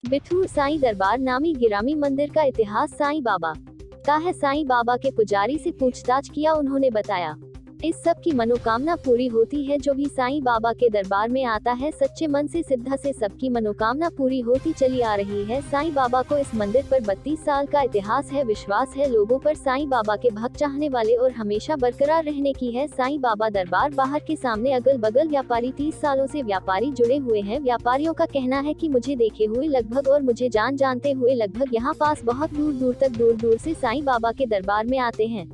बिठूर साईं दरबार नामी गिरामी मंदिर का इतिहास। साईं बाबा का है। साईं बाबा के पुजारी से पूछताछ किया, उन्होंने बताया इस सब की मनोकामना पूरी होती है। जो भी साईं बाबा के दरबार में आता है सच्चे मन से, श्रद्धा से सबकी मनोकामना पूरी होती चली आ रही है। साईं बाबा को इस मंदिर पर 32 साल का इतिहास है। विश्वास है लोगों पर साईं बाबा के भक्त, चाहने वाले और हमेशा बरकरार रहने की है। साईं बाबा दरबार बाहर के सामने अगल बगल व्यापारी 30 सालों से व्यापारी जुड़े हुए हैं। व्यापारियों का कहना है कि मुझे देखे हुए लगभग और मुझे जानते हुए लगभग यहाँ पास बहुत दूर दूर से साईं बाबा के दरबार में आते हैं।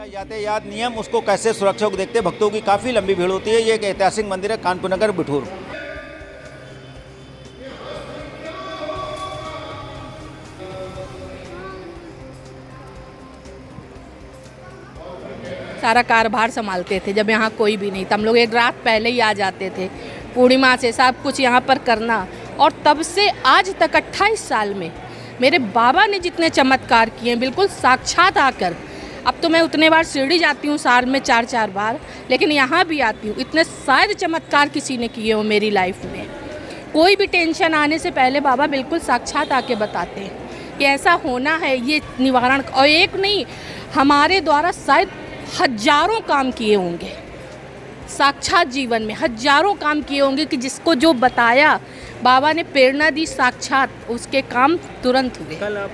यातायात नियम उसको कैसे सुरक्षा को देखते भक्तों की काफ़ी लंबी भीड़ होती है। ये एक ऐतिहासिक मंदिर है कानपुर नगर बिठूर। सारा कारोबार संभालते थे जब यहाँ कोई भी नहीं था। हम लोग एक रात पहले ही आ जाते थे पूर्णिमा से, सब कुछ यहाँ पर करना। और तब से आज तक 28 साल में मेरे बाबा ने जितने चमत्कार किए, बिल्कुल साक्षात आकर। अब तो मैं उतने बार शिरडी जाती हूँ साल में 4-4 बार, लेकिन यहाँ भी आती हूँ। इतने शायद चमत्कार किसी ने किए हो मेरी लाइफ में। कोई भी टेंशन आने से पहले बाबा बिल्कुल साक्षात आके बताते हैं कि ऐसा होना है, ये निवारण। और एक नहीं, हमारे द्वारा शायद हजारों काम किए होंगे, साक्षात जीवन में हजारों काम किए होंगे कि जिसको जो बताया बाबा ने प्रेरणा दी, साक्षात उसके काम तुरंत हुए। कल आप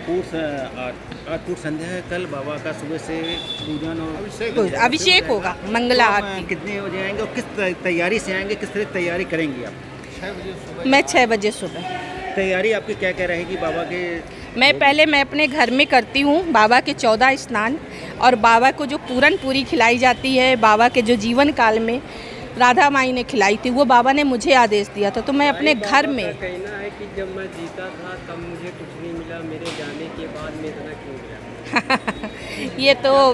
पूर्व संध्या है, कल बाबा का सुबह से पूजन और अभिषेक होगा, मंगला आरती। कितने बजे आएंगे और किस तैयारी से आएंगे, किस तरह तैयारी करेंगी आप? मैं 6 बजे सुबह। तैयारी आपकी क्या क्या रहेगी बाबा के? मैं अपने घर में करती हूँ बाबा के 14 स्नान, और बाबा को जो पूरन पूरी खिलाई जाती है, बाबा के जो जीवन काल में राधा माई ने खिलाई थी, वो बाबा ने मुझे आदेश दिया था। तो मैं अपने घर में, कहना है कि जब मैं जीता था तब मुझे कुछ नहीं मिला, मेरे जाने के बाद में इतना क्यों मिला? ये तो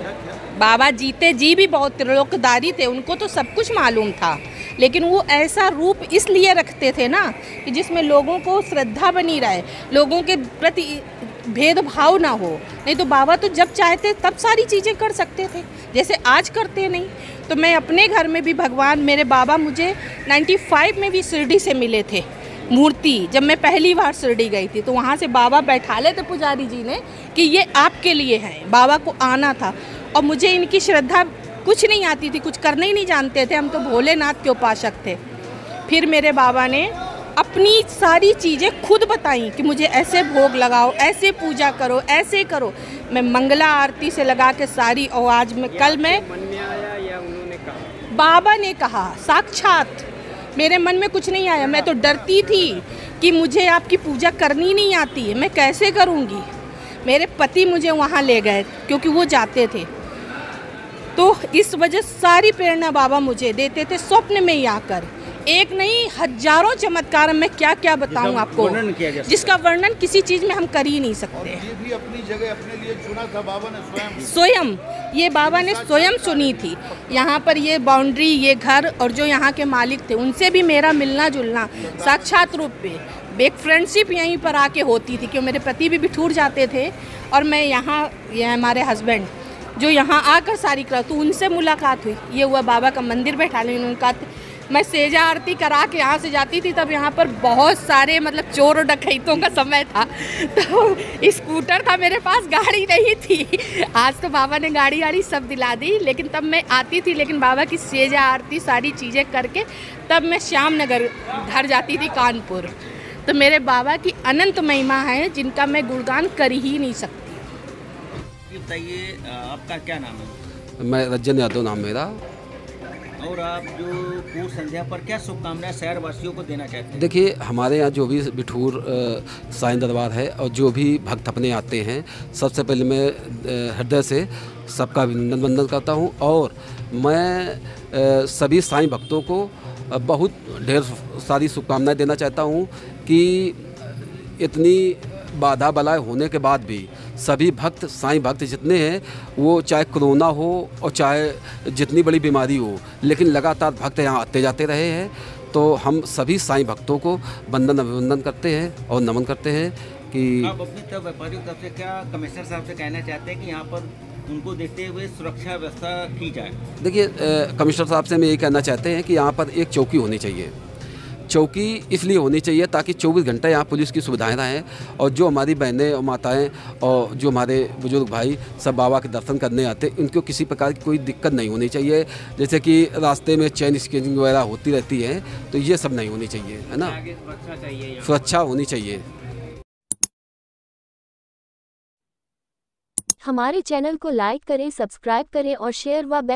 बाबा जीते जी भी बहुत त्रिलोकधारी थे, उनको तो सब कुछ मालूम था। लेकिन वो ऐसा रूप इसलिए रखते थे ना कि जिसमें लोगों को श्रद्धा बनी रहे, लोगों के प्रति भेदभाव ना हो। नहीं तो बाबा तो जब चाहते तब सारी चीज़ें कर सकते थे, जैसे आज करते नहीं। तो मैं अपने घर में भी, भगवान मेरे बाबा मुझे 95 में भी शिरडी से मिले थे मूर्ति। जब मैं पहली बार शिरडी गई थी तो वहाँ से बाबा बैठा ले थे पुजारी जी ने कि ये आपके लिए है। बाबा को आना था और मुझे इनकी श्रद्धा कुछ नहीं आती थी, कुछ करने ही नहीं जानते थे। हम तो भोलेनाथ के उपासक थे। फिर मेरे बाबा ने अपनी सारी चीज़ें खुद बताई कि मुझे ऐसे भोग लगाओ, ऐसे पूजा करो, ऐसे करो। मैं मंगला आरती से लगा के सारी, और आज मैं कल मैं मन में आया या उन्होंने कहा? बाबा ने कहा साक्षात। मेरे मन में कुछ नहीं आया। मैं तो डरती थी कि मुझे आपकी पूजा करनी नहीं आती है, मैं कैसे करूँगी। मेरे पति मुझे वहाँ ले गए क्योंकि वो जाते थे। तो इस वजह सारी प्रेरणा बाबा मुझे देते थे स्वप्न में ही आकर। एक नहीं, हजारों चमत्कार मैं क्या क्या बताऊं आपको, जिसका वर्णन किसी चीज़ में हम कर ही नहीं सकते। ये भी अपनी जगह अपने लिए चुना था बाबा ने स्वयं। ये बाबा ने स्वयं चुनी थी। यहाँ पर ये बाउंड्री, ये घर, और जो यहाँ के मालिक थे उनसे भी मेरा मिलना जुलना साक्षात रूप पे। एक फ्रेंडशिप यहीं पर आके होती थी, क्योंकि मेरे पति भी बिठूर जाते थे और मैं यहाँ, ये हमारे हस्बैंड जो यहाँ आकर सारी कर, तो उनसे मुलाकात हुई। ये हुआ बाबा का मंदिर बैठा लें उनका। मैं सेजा आरती करा के यहाँ से जाती थी, तब यहाँ पर बहुत सारे मतलब चोर और डकैतों का समय था। तो स्कूटर था मेरे पास, गाड़ी नहीं थी। आज तो बाबा ने गाड़ी वाड़ी सब दिला दी, लेकिन तब मैं आती थी। लेकिन बाबा की सेजा आरती सारी चीज़ें करके तब मैं श्याम नगर घर जाती थी, कानपुर। तो मेरे बाबा की अनंत महिमा है जिनका मैं गुणगान कर ही नहीं सकती। बताइए आपका क्या नाम है? मैं रंजन यादव नाम मेरा। और आप जो पूर्व संध्या पर क्या शुभकामनाएं शहर वासियों को देना चाहते हैं? देखिए, हमारे यहाँ जो भी बिठूर साईं दरबार है और जो भी भक्त अपने आते हैं, सबसे पहले मैं हृदय से सबका अभिनंदन वंदन करता हूँ। और मैं सभी साईं भक्तों को बहुत ढेर सारी शुभकामनाएं देना चाहता हूँ कि इतनी बाधा बलाएं होने के बाद भी सभी भक्त, साईं भक्त जितने हैं, वो चाहे कोरोना हो और चाहे जितनी बड़ी बीमारी हो, लेकिन लगातार भक्त यहाँ आते जाते रहे हैं। तो हम सभी साईं भक्तों को वंदन अभिवंदन करते हैं और नमन करते हैं कि आप अपनी तरफ व्यापारियों तरफ से क्या कमिश्नर साहब से कहना चाहते हैं कि यहाँ पर उनको देखते हुए सुरक्षा व्यवस्था की जाए? देखिए, कमिश्नर साहब से हम यही कहना चाहते हैं कि यहाँ पर एक चौकी होनी चाहिए, चौकी इसलिए होनी चाहिए ताकि 24 घंटे यहाँ पुलिस की सुविधाएं रहें और जो हमारी बहनें और माताएं और जो हमारे बुजुर्ग भाई सब बाबा के दर्शन करने आते उनको किसी प्रकार की कोई दिक्कत नहीं होनी चाहिए। जैसे कि रास्ते में चेन स्कैनिंग वगैरह होती रहती है, तो ये सब नहीं होनी चाहिए, है ना। सुरक्षा होनी चाहिए। हमारे चैनल को लाइक करें, सब्सक्राइब करें और शेयर व बेल